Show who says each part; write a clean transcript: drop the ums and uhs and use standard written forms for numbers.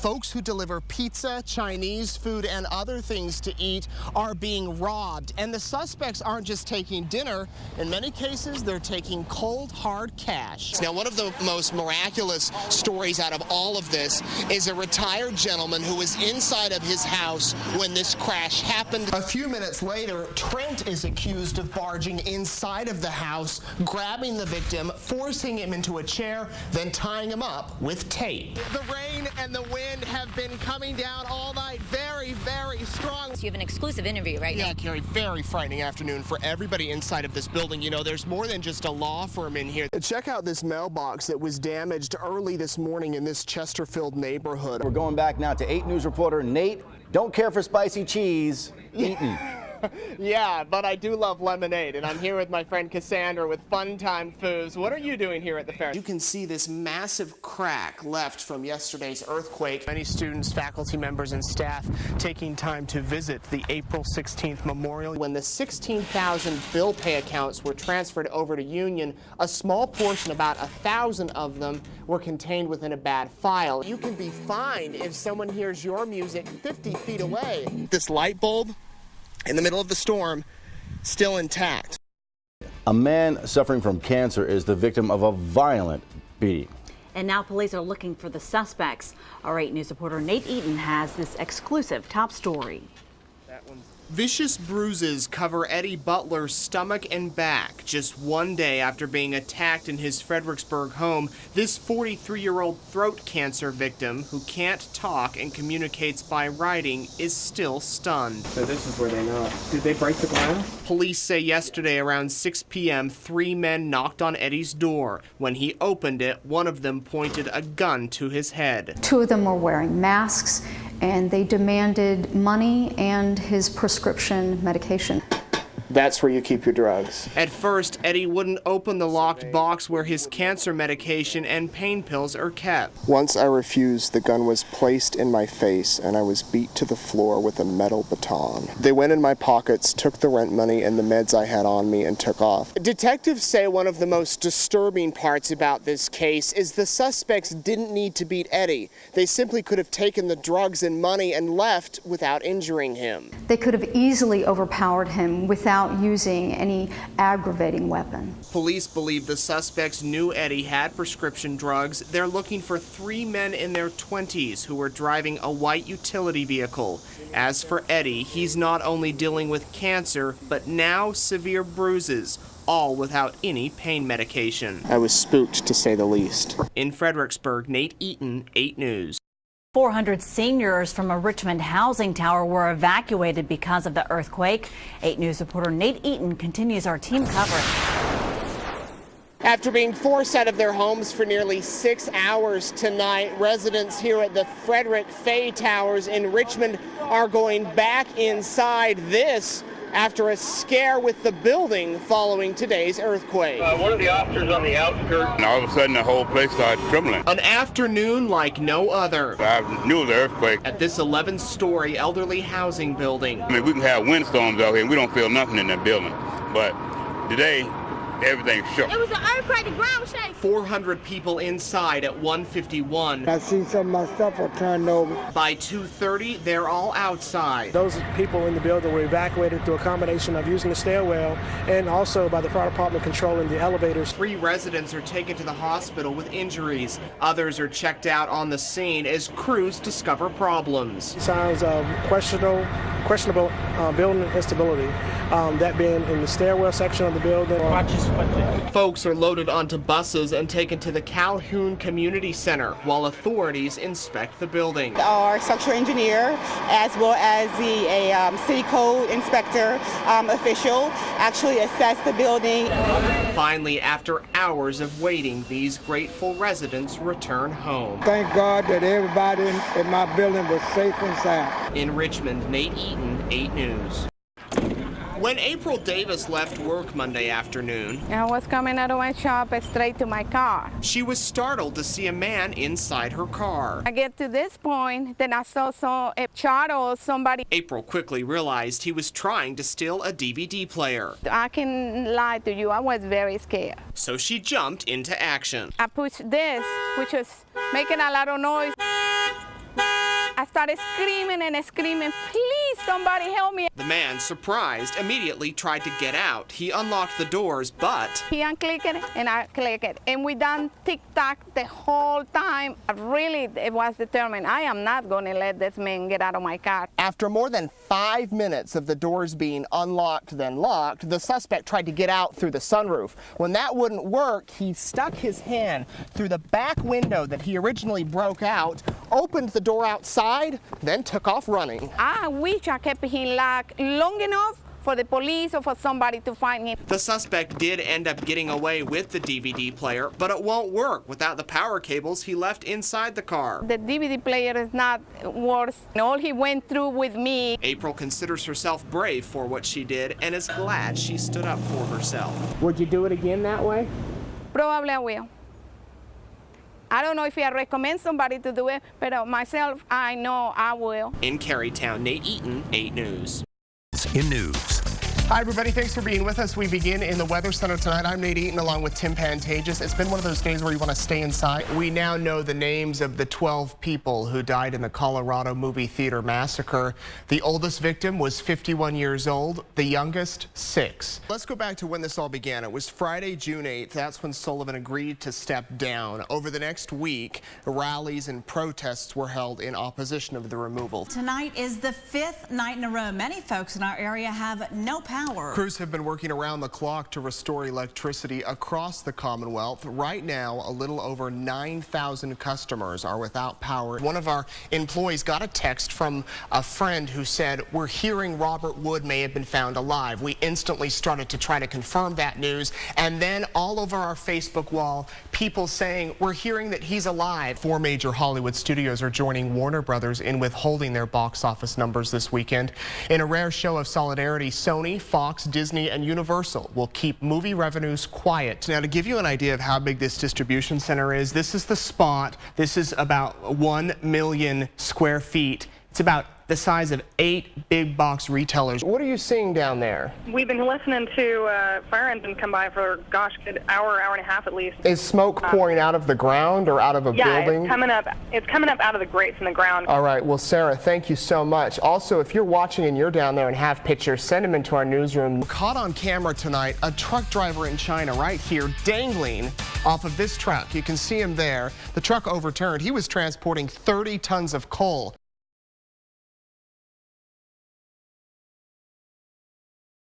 Speaker 1: Folks who deliver pizza, Chinese food, and other things to eat are being robbed. And the suspects aren't just taking dinner. In many cases, they're taking cold, hard cash. Now, one of the most miraculous stories out of all of this is a retired gentleman who was inside of his house when this crash happened. A few minutes later, Trent is accused of barging inside of the house, grabbing the victim, forcing him into a chair, then tying him up with tape. The rain and the wind have been coming down all night, very, very strong.
Speaker 2: You have an exclusive interview right now.
Speaker 1: Yeah, Carrie, very frightening afternoon for everybody inside of this building. You know, there's more than just a law firm in here. Check out this mailbox that was damaged early this morning in this Chesterfield neighborhood.
Speaker 3: We're going back now to 8 News reporter Nate. Don't care for spicy cheese. Eaten.
Speaker 1: Yeah, but I do love lemonade, and I'm here with my friend Cassandra with Fun Time Foods. What are you doing here at the fair? You can see this massive crack left from yesterday's earthquake. Many students, faculty members, and staff taking time to visit the April 16th memorial. When the 16,000 bill pay accounts were transferred over to Union, a small portion, about 1,000 of them, were contained within a bad file. You can be fined if someone hears your music 50 feet away. This light bulb in the middle of the storm, still intact.
Speaker 3: A man suffering from cancer is the victim of a violent beating.
Speaker 4: And now police are looking for the suspects. Our 8 News reporter Nate Eaton has this exclusive top story.
Speaker 1: Vicious bruises cover Eddie Butler's stomach and back. Just one day after being attacked in his Fredericksburg home, this 43-year-old throat cancer victim, who can't talk and communicates by writing, is still stunned.
Speaker 5: So this is where they knocked. Did they break the glass?
Speaker 1: Police say yesterday around 6 p.m., 3 men knocked on Eddie's door. When he opened it, one of them pointed a gun to his head.
Speaker 6: 2 of them were wearing masks, and they demanded money and his prescription medication.
Speaker 1: That's where you keep your drugs. At first, Eddie wouldn't open the locked box where his cancer medication and pain pills are kept. Once I refused, the gun was placed in my face and I was beat to the floor with a metal baton. They went in my pockets, took the rent money and the meds I had on me and took off. Detectives say one of the most disturbing parts about this case is the suspects didn't need to beat Eddie. They simply could have taken the drugs and money and left without injuring him.
Speaker 6: They could have easily overpowered him without using any aggravating weapon.
Speaker 1: Police believe the suspects knew Eddie had prescription drugs. They're looking for 3 men in their 20s who were driving a white utility vehicle. As for Eddie, he's not only dealing with cancer, but now severe bruises, all without any pain medication. I was spooked, to say the least. In Fredericksburg, Nate Eaton, 8 News.
Speaker 4: 400 seniors from a Richmond housing tower were evacuated because of the earthquake. 8 News reporter Nate Eaton continues our team coverage.
Speaker 1: After being forced out of their homes for nearly 6 hours tonight, residents here at the Frederick Fay Towers in Richmond are going back inside this after a scare with the building following today's earthquake.
Speaker 7: One of the officers on the outskirts. And all of a sudden the whole place started trembling.
Speaker 1: An afternoon like no other.
Speaker 7: I knew of the earthquake.
Speaker 1: At this 11-story elderly housing building.
Speaker 7: I mean, we can have windstorms out here and we don't feel nothing in that building. But today, everything shook.
Speaker 8: It was an earthquake, the ground shake.
Speaker 1: 400 people inside at 151.
Speaker 9: I see some of my stuff were turned over.
Speaker 1: By 2:30, they're all outside.
Speaker 5: Those people in the building were evacuated through a combination of using the stairwell and also by the fire department controlling the elevators.
Speaker 1: 3 residents are taken to the hospital with injuries. Others are checked out on the scene as crews discover problems.
Speaker 5: Signs of questionable building instability, that being in the stairwell section of the building.
Speaker 1: Folks are loaded onto buses and taken to the Calhoun Community Center while authorities inspect the building.
Speaker 10: Our structural engineer, as well as the city code inspector official, actually assessed the building.
Speaker 1: Finally, after hours of waiting, these grateful residents return home.
Speaker 9: Thank God that everybody in my building was safe and sound.
Speaker 1: In Richmond, Nate Eaton, 8 News. When April Davis left work Monday afternoon,
Speaker 8: I was coming out of my shop straight to my car.
Speaker 1: she was startled to see a man inside her car.
Speaker 8: I get to this point, then I saw a child or somebody.
Speaker 1: April quickly realized he was trying to steal a DVD player.
Speaker 8: I can lie to you, I was very scared.
Speaker 1: So she jumped into action.
Speaker 8: I pushed this, which was making a lot of noise. started screaming and screaming, please, somebody help me.
Speaker 1: The man, surprised, immediately tried to get out. He unlocked the doors, but
Speaker 8: He unclicked it and I clicked it. And we done tick-tock the whole time. Really, it was determined. I am not going to let this man get out of my car.
Speaker 1: after more than 5 minutes of the doors being unlocked then locked, the suspect tried to get out through the sunroof. When that wouldn't work, he stuck his hand through the back window that he originally broke out, opened the door outside, then took off running.
Speaker 8: I wish I kept him locked long enough for the police or for somebody to find him.
Speaker 1: The suspect did end up getting away with the DVD player, but it won't work without the power cables he left inside the car.
Speaker 8: The DVD player is not worse. All he went through with me.
Speaker 1: April considers herself brave for what she did and is glad she stood up for herself. Would you do it again that way?
Speaker 8: Probably I will. I don't know if I recommend somebody to do it, but myself, I know I will.
Speaker 1: In Carytown, Nate Eaton, 8 News.
Speaker 2: In news.
Speaker 1: Hi, everybody. Thanks for being with us. We begin in the Weather Center tonight. I'm Nate Eaton along with Tim Pantages. It's been one of those days where you want to stay inside. We now know the names of the 12 people who died in the Colorado movie theater massacre. The oldest victim was 51 years old, the youngest 6. Let's go back to when this all began. It was Friday, June 8th. That's when Sullivan agreed to step down. Over the next week, rallies and protests were held in opposition of the removal.
Speaker 11: Tonight is the 5th night in a row. Many folks in our area have no power.
Speaker 1: Crews have been working around the clock to restore electricity across the Commonwealth. Right now, a little over 9,000 customers are without power. One of our employees got a text from a friend who said, "We're hearing Robert Wood may have been found alive." We instantly started to try to confirm that news, and then all over our Facebook wall, people saying, "We're hearing that he's alive." 4 major Hollywood studios are joining Warner Brothers in withholding their box office numbers this weekend. In a rare show of solidarity, Sony, Fox, Disney, and Universal will keep movie revenues quiet. Now, to give you an idea of how big this distribution center is, this is the spot. This is about 1 million square feet. It's about the size of 8 big box retailers. What are you seeing down there?
Speaker 12: We've been listening to fire engine come by for, gosh, a good hour and a half at least.
Speaker 1: Is smoke pouring out of the ground or out of a building?
Speaker 12: Yeah, it's coming up out of the grates in the ground.
Speaker 1: All right, well, Sarah, thank you so much. Also, if you're watching and you're down there and have pictures, send them into our newsroom. Caught on camera tonight, a truck driver in China right here dangling off of this truck. You can see him there. The truck overturned. He was transporting 30 tons of coal.